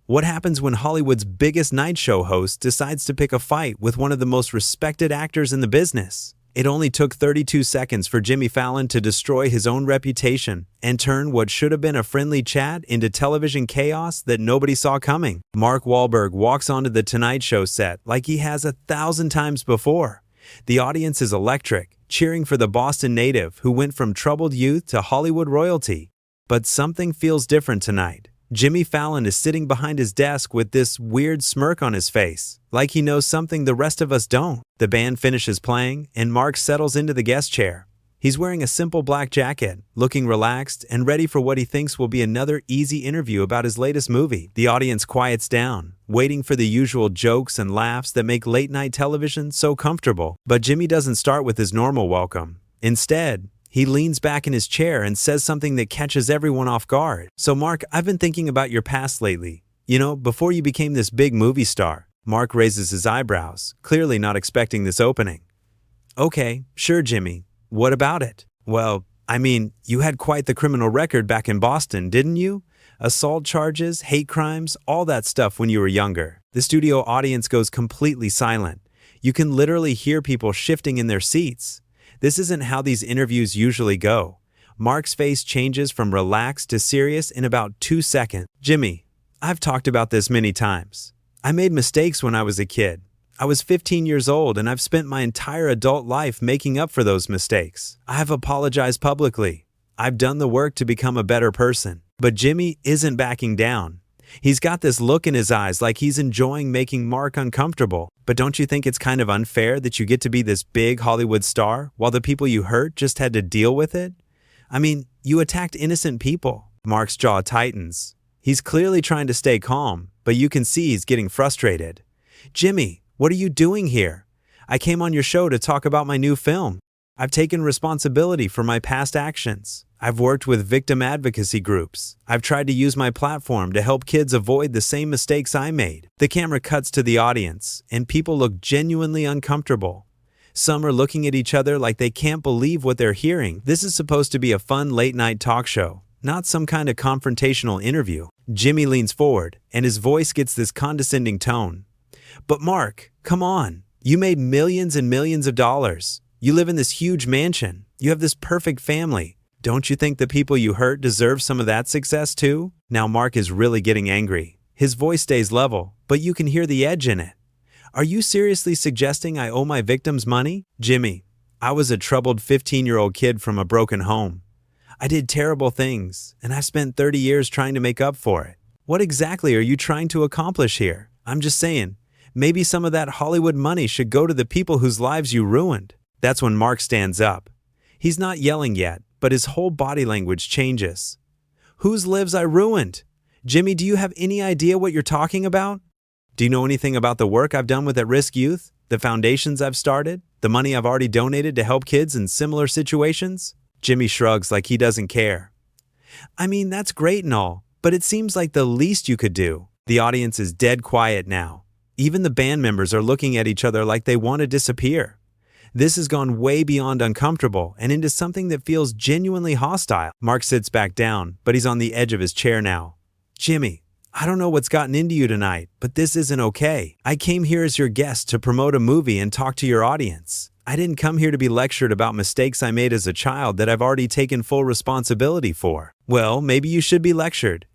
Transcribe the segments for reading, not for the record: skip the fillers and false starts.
What happens when Hollywood's biggest night show host decides to pick a fight with one of the most respected actors in the business? It only took 32 seconds for Jimmy Fallon to destroy his own reputation and turn what should have been a friendly chat into television chaos that nobody saw coming. Mark Wahlberg walks onto the Tonight Show set like he has 1,000 times before. The audience is electric, cheering for the Boston native who went from troubled youth to Hollywood royalty. But something feels different tonight. Jimmy Fallon is sitting behind his desk with this weird smirk on his face, like he knows something the rest of us don't. The band finishes playing, and Mark settles into the guest chair. He's wearing a simple black jacket, looking relaxed and ready for what he thinks will be another easy interview about his latest movie. The audience quiets down, waiting for the usual jokes and laughs that make late-night television so comfortable. But Jimmy doesn't start with his normal welcome. Instead, he leans back in his chair and says something that catches everyone off guard. "So Mark, I've been thinking about your past lately. Before you became this big movie star." Mark raises his eyebrows, clearly not expecting this opening. "Okay, sure, Jimmy. What about it?" "Well, you had quite the criminal record back in Boston, didn't you? Assault charges, hate crimes, all that stuff when you were younger." The studio audience goes completely silent. You can literally hear people shifting in their seats. This isn't how these interviews usually go. Mark's face changes from relaxed to serious in about 2 seconds. "Jimmy, I've talked about this many times. I made mistakes when I was a kid. I was 15 years old and I've spent my entire adult life making up for those mistakes. I've apologized publicly. I've done the work to become a better person." But Jimmy isn't backing down. He's got this look in his eyes like he's enjoying making Mark uncomfortable. "But don't you think it's kind of unfair that you get to be this big Hollywood star while the people you hurt just had to deal with it? You attacked innocent people." Mark's jaw tightens. He's clearly trying to stay calm, but you can see he's getting frustrated. "Jimmy, what are you doing here? I came on your show to talk about my new film. I've taken responsibility for my past actions. I've worked with victim advocacy groups. I've tried to use my platform to help kids avoid the same mistakes I made." The camera cuts to the audience, and people look genuinely uncomfortable. Some are looking at each other like they can't believe what they're hearing. This is supposed to be a fun late-night talk show, not some kind of confrontational interview. Jimmy leans forward, and his voice gets this condescending tone. "But Mark, come on. You made millions and millions of dollars. You live in this huge mansion. You have this perfect family. Don't you think the people you hurt deserve some of that success too?" Now Mark is really getting angry. His voice stays level, but you can hear the edge in it. "Are you seriously suggesting I owe my victims money?" "Jimmy, I was a troubled 15-year-old kid from a broken home. I did terrible things, and I've spent 30 years trying to make up for it. What exactly are you trying to accomplish here? I'm just saying, maybe some of that Hollywood money should go to the people whose lives you ruined." That's when Mark stands up. He's not yelling yet, but his whole body language changes. "Whose lives I ruined? Jimmy, do you have any idea what you're talking about? Do you know anything about the work I've done with at-risk youth? The foundations I've started? The money I've already donated to help kids in similar situations?" Jimmy shrugs like he doesn't care. That's great and all, but it seems like the least you could do." The audience is dead quiet now. Even the band members are looking at each other like they want to disappear. This has gone way beyond uncomfortable and into something that feels genuinely hostile. Mark sits back down, but he's on the edge of his chair now. "Jimmy, I don't know what's gotten into you tonight, but this isn't okay. I came here as your guest to promote a movie and talk to your audience. I didn't come here to be lectured about mistakes I made as a child that I've already taken full responsibility for." "Well, maybe you should be lectured.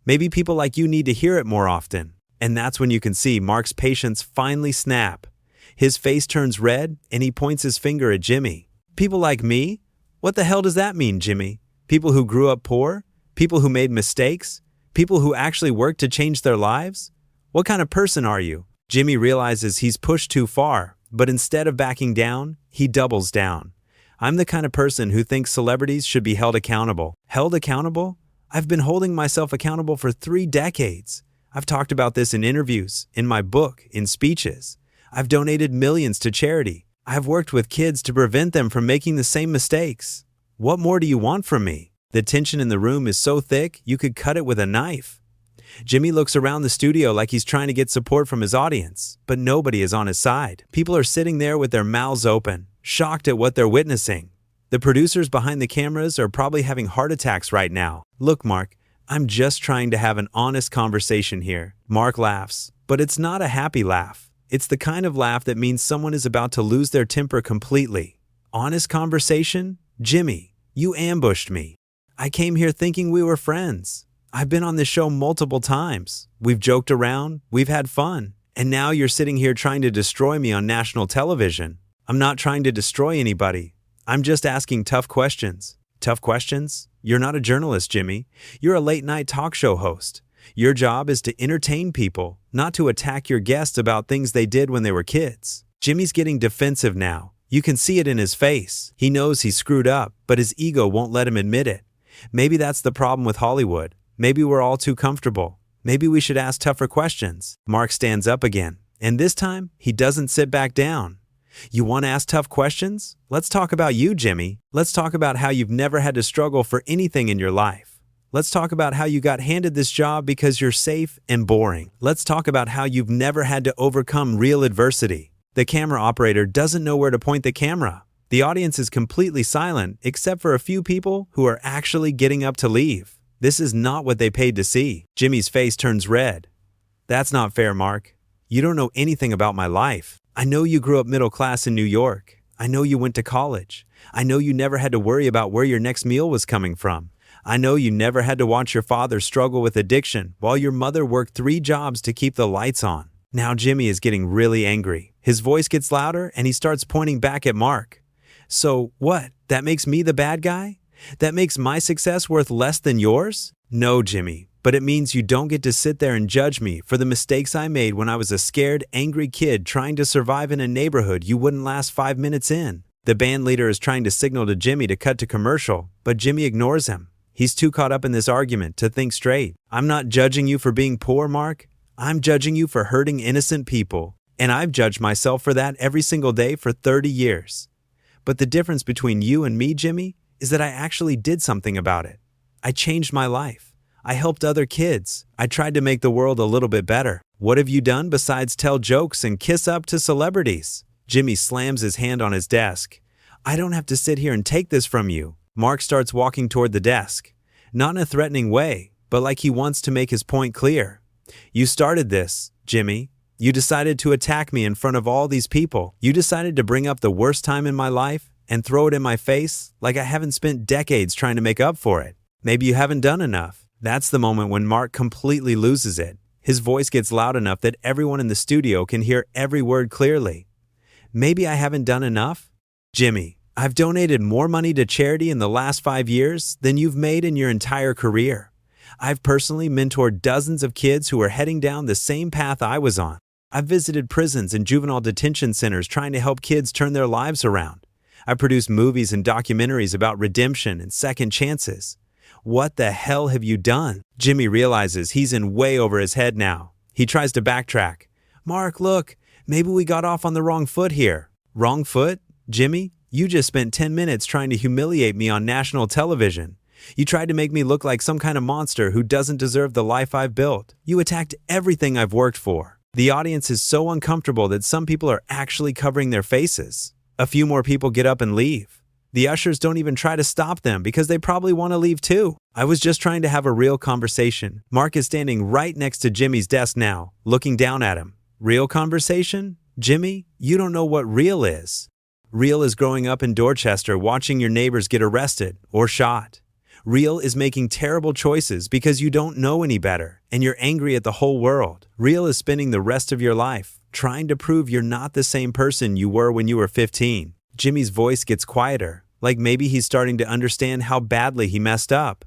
Maybe people like you need to hear it more often." And that's when you can see Mark's patience finally snap. His face turns red, and he points his finger at Jimmy. "People like me? What the hell does that mean, Jimmy? People who grew up poor? People who made mistakes? People who actually worked to change their lives? What kind of person are you?" Jimmy realizes he's pushed too far, but instead of backing down, he doubles down. "I'm the kind of person who thinks celebrities should be held accountable." "Held accountable? I've been holding myself accountable for 3 decades. I've talked about this in interviews, in my book, in speeches. I've donated millions to charity. I've worked with kids to prevent them from making the same mistakes. What more do you want from me?" The tension in the room is so thick, you could cut it with a knife. Jimmy looks around the studio like he's trying to get support from his audience, but nobody is on his side. People are sitting there with their mouths open, shocked at what they're witnessing. The producers behind the cameras are probably having heart attacks right now. "Look, Mark, I'm just trying to have an honest conversation here. Mark laughs, but it's not a happy laugh. It's the kind of laugh that means someone is about to lose their temper completely. Honest conversation? Jimmy, you ambushed me. I came here thinking we were friends. I've been on this show multiple times. We've joked around, we've had fun, and now you're sitting here trying to destroy me on national television. I'm not trying to destroy anybody. I'm just asking tough questions. Tough questions? You're not a journalist, Jimmy. You're a late-night talk show host. Your job is to entertain people, not to attack your guests about things they did when they were kids. Jimmy's getting defensive now. You can see it in his face. He knows he screwed up, but his ego won't let him admit it. Maybe that's the problem with Hollywood. Maybe we're all too comfortable. Maybe we should ask tougher questions. Mark stands up again, and this time, he doesn't sit back down. You want to ask tough questions? Let's talk about you, Jimmy. Let's talk about how you've never had to struggle for anything in your life. Let's talk about how you got handed this job because you're safe and boring. Let's talk about how you've never had to overcome real adversity. The camera operator doesn't know where to point the camera. The audience is completely silent except for a few people who are actually getting up to leave. This is not what they paid to see. Jimmy's face turns red. That's not fair, Mark. You don't know anything about my life. I know you grew up middle class in New York. I know you went to college. I know you never had to worry about where your next meal was coming from. I know you never had to watch your father struggle with addiction while your mother worked 3 jobs to keep the lights on. Now Jimmy is getting really angry. His voice gets louder and he starts pointing back at Mark. So what? That makes me the bad guy? That makes my success worth less than yours? No, Jimmy. But it means you don't get to sit there and judge me for the mistakes I made when I was a scared, angry kid trying to survive in a neighborhood you wouldn't last 5 minutes in. The band leader is trying to signal to Jimmy to cut to commercial, but Jimmy ignores him. He's too caught up in this argument to think straight. I'm not judging you for being poor, Mark. I'm judging you for hurting innocent people. And I've judged myself for that every single day for 30 years. But the difference between you and me, Jimmy, is that I actually did something about it. I changed my life. I helped other kids. I tried to make the world a little bit better. What have you done besides tell jokes and kiss up to celebrities? Jimmy slams his hand on his desk. I don't have to sit here and take this from you. Mark starts walking toward the desk. Not in a threatening way, but like he wants to make his point clear. You started this, Jimmy. You decided to attack me in front of all these people. You decided to bring up the worst time in my life and throw it in my face like I haven't spent decades trying to make up for it. Maybe you haven't done enough. That's the moment when Mark completely loses it. His voice gets loud enough that everyone in the studio can hear every word clearly. Maybe I haven't done enough? Jimmy, I've donated more money to charity in the last 5 years than you've made in your entire career. I've personally mentored dozens of kids who are heading down the same path I was on. I've visited prisons and juvenile detention centers trying to help kids turn their lives around. I've produced movies and documentaries about redemption and second chances. What the hell have you done? Jimmy realizes he's in way over his head now. He tries to backtrack. Mark, look, maybe we got off on the wrong foot here. Wrong foot? Jimmy, you just spent 10 minutes trying to humiliate me on national television. You tried to make me look like some kind of monster who doesn't deserve the life I've built. You attacked everything I've worked for. The audience is so uncomfortable that some people are actually covering their faces. A few more people get up and leave. The ushers don't even try to stop them because they probably want to leave too. I was just trying to have a real conversation. Mark is standing right next to Jimmy's desk now, looking down at him. Real conversation? Jimmy, you don't know what real is. Real is growing up in Dorchester watching your neighbors get arrested or shot. Real is making terrible choices because you don't know any better and you're angry at the whole world. Real is spending the rest of your life trying to prove you're not the same person you were when you were 15. Jimmy's voice gets quieter, like maybe he's starting to understand how badly he messed up.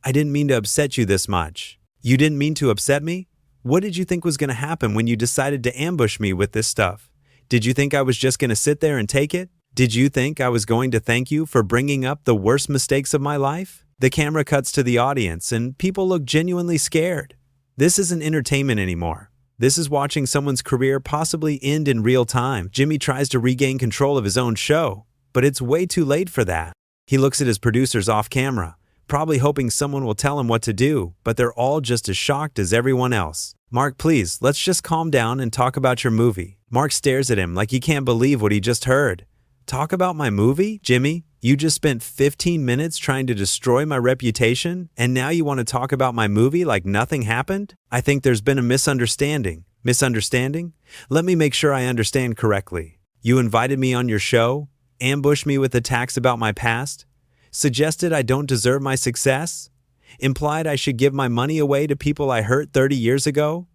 I didn't mean to upset you this much. You didn't mean to upset me? What did you think was going to happen when you decided to ambush me with this stuff? Did you think I was just going to sit there and take it? Did you think I was going to thank you for bringing up the worst mistakes of my life? The camera cuts to the audience and people look genuinely scared. This isn't entertainment anymore. This is watching someone's career possibly end in real time. Jimmy tries to regain control of his own show, but it's way too late for that. He looks at his producers off camera, probably hoping someone will tell him what to do, but they're all just as shocked as everyone else. Mark, please, let's just calm down and talk about your movie. Mark stares at him like he can't believe what he just heard. Talk about my movie? Jimmy, you just spent 15 minutes trying to destroy my reputation, and now you want to talk about my movie like nothing happened? I think there's been a misunderstanding. Misunderstanding? Let me make sure I understand correctly. You invited me on your show, ambushed me with attacks about my past, suggested I don't deserve my success, implied I should give my money away to people I hurt 30 years ago,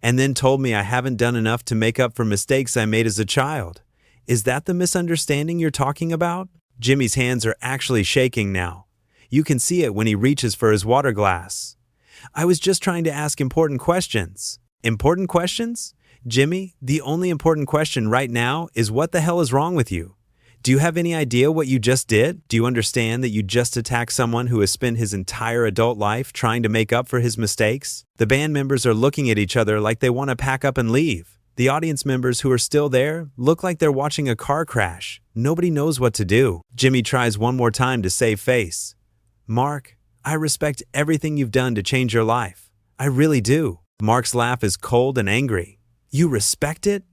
and then told me I haven't done enough to make up for mistakes I made as a child. Is that the misunderstanding you're talking about? Jimmy's hands are actually shaking now. You can see it when he reaches for his water glass. I was just trying to ask important questions. Important questions? Jimmy, the only important question right now is what the hell is wrong with you? Do you have any idea what you just did? Do you understand that you just attacked someone who has spent his entire adult life trying to make up for his mistakes? The band members are looking at each other like they want to pack up and leave. The audience members who are still there look like they're watching a car crash. Nobody knows what to do. Jimmy tries one more time to save face. Mark, I respect everything you've done to change your life. I really do. Mark's laugh is cold and angry. You respect it?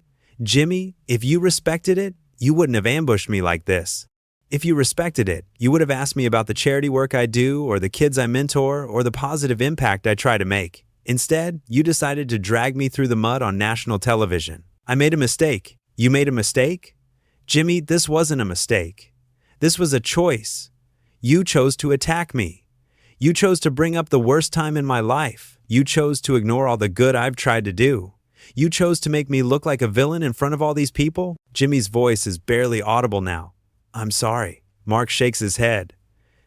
Jimmy, if you respected it, you wouldn't have ambushed me like this. If you respected it, you would have asked me about the charity work I do, or the kids I mentor, or the positive impact I try to make. Instead, you decided to drag me through the mud on national television. I made a mistake. You made a mistake? Jimmy, this wasn't a mistake. This was a choice. You chose to attack me. You chose to bring up the worst time in my life. You chose to ignore all the good I've tried to do. You chose to make me look like a villain in front of all these people? Jimmy's voice is barely audible now. I'm sorry. Mark shakes his head.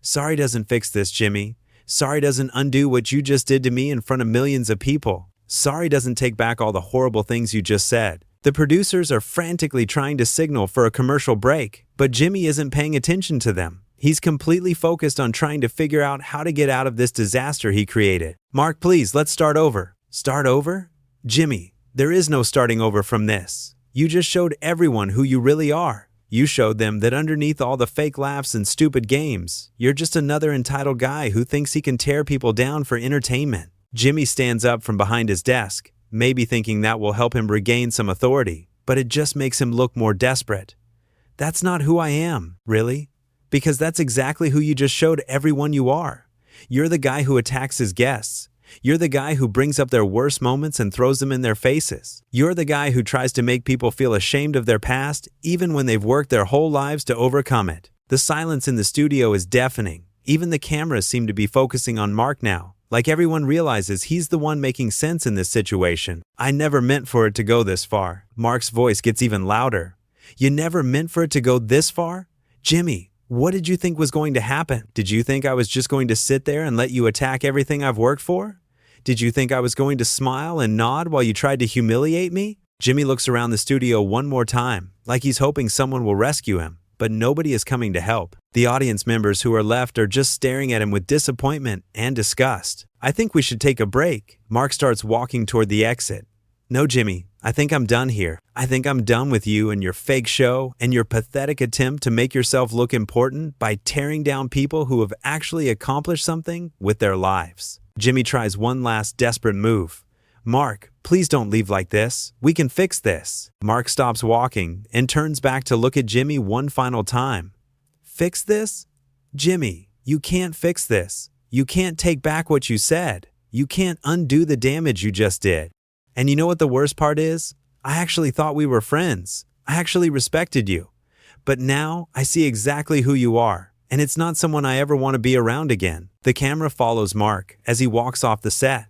Sorry doesn't fix this, Jimmy. Sorry doesn't undo what you just did to me in front of millions of people. Sorry doesn't take back all the horrible things you just said. The producers are frantically trying to signal for a commercial break, but Jimmy isn't paying attention to them. He's completely focused on trying to figure out how to get out of this disaster he created. Mark, please, let's start over. Start over? Jimmy, there is no starting over from this. You just showed everyone who you really are. You showed them that underneath all the fake laughs and stupid games, you're just another entitled guy who thinks he can tear people down for entertainment. Jimmy stands up from behind his desk, maybe thinking that will help him regain some authority, but it just makes him look more desperate. That's not who I am, really. Because that's exactly who you just showed everyone you are. You're the guy who attacks his guests. You're the guy who brings up their worst moments and throws them in their faces. You're the guy who tries to make people feel ashamed of their past, even when they've worked their whole lives to overcome it. The silence in the studio is deafening. Even the cameras seem to be focusing on Mark now, like everyone realizes he's the one making sense in this situation. I never meant for it to go this far. Mark's voice gets even louder. You never meant for it to go this far? Jimmy, what did you think was going to happen? Did you think I was just going to sit there and let you attack everything I've worked for? Did you think I was going to smile and nod while you tried to humiliate me? Jimmy looks around the studio one more time, like he's hoping someone will rescue him, but nobody is coming to help. The audience members who are left are just staring at him with disappointment and disgust. I think we should take a break. Mark starts walking toward the exit. No, Jimmy, I think I'm done here. I think I'm done with you and your fake show and your pathetic attempt to make yourself look important by tearing down people who have actually accomplished something with their lives. Jimmy tries one last desperate move. Mark, please don't leave like this. We can fix this. Mark stops walking and turns back to look at Jimmy one final time. Fix this? Jimmy, you can't fix this. You can't take back what you said. You can't undo the damage you just did. And you know what the worst part is? I actually thought we were friends. I actually respected you. But now I see exactly who you are, and it's not someone I ever want to be around again. The camera follows Mark as he walks off the set.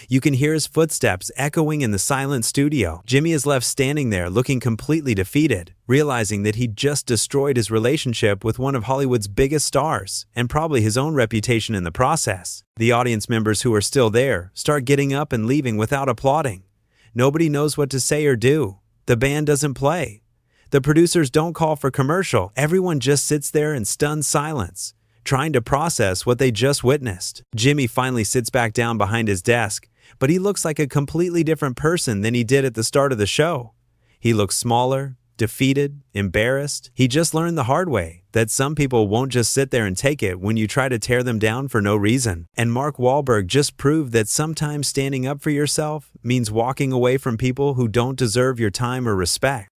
You can hear his footsteps echoing in the silent studio. Jimmy is left standing there looking completely defeated, realizing that he just destroyed his relationship with one of Hollywood's biggest stars, and probably his own reputation in the process. The audience members who are still there start getting up and leaving without applauding. Nobody knows what to say or do. The band doesn't play. The producers don't call for commercial. Everyone just sits there in stunned silence, trying to process what they just witnessed. Jimmy finally sits back down behind his desk, but he looks like a completely different person than he did at the start of the show. He looks smaller, defeated, embarrassed. He just learned the hard way that some people won't just sit there and take it when you try to tear them down for no reason. And Mark Wahlberg just proved that sometimes standing up for yourself means walking away from people who don't deserve your time or respect.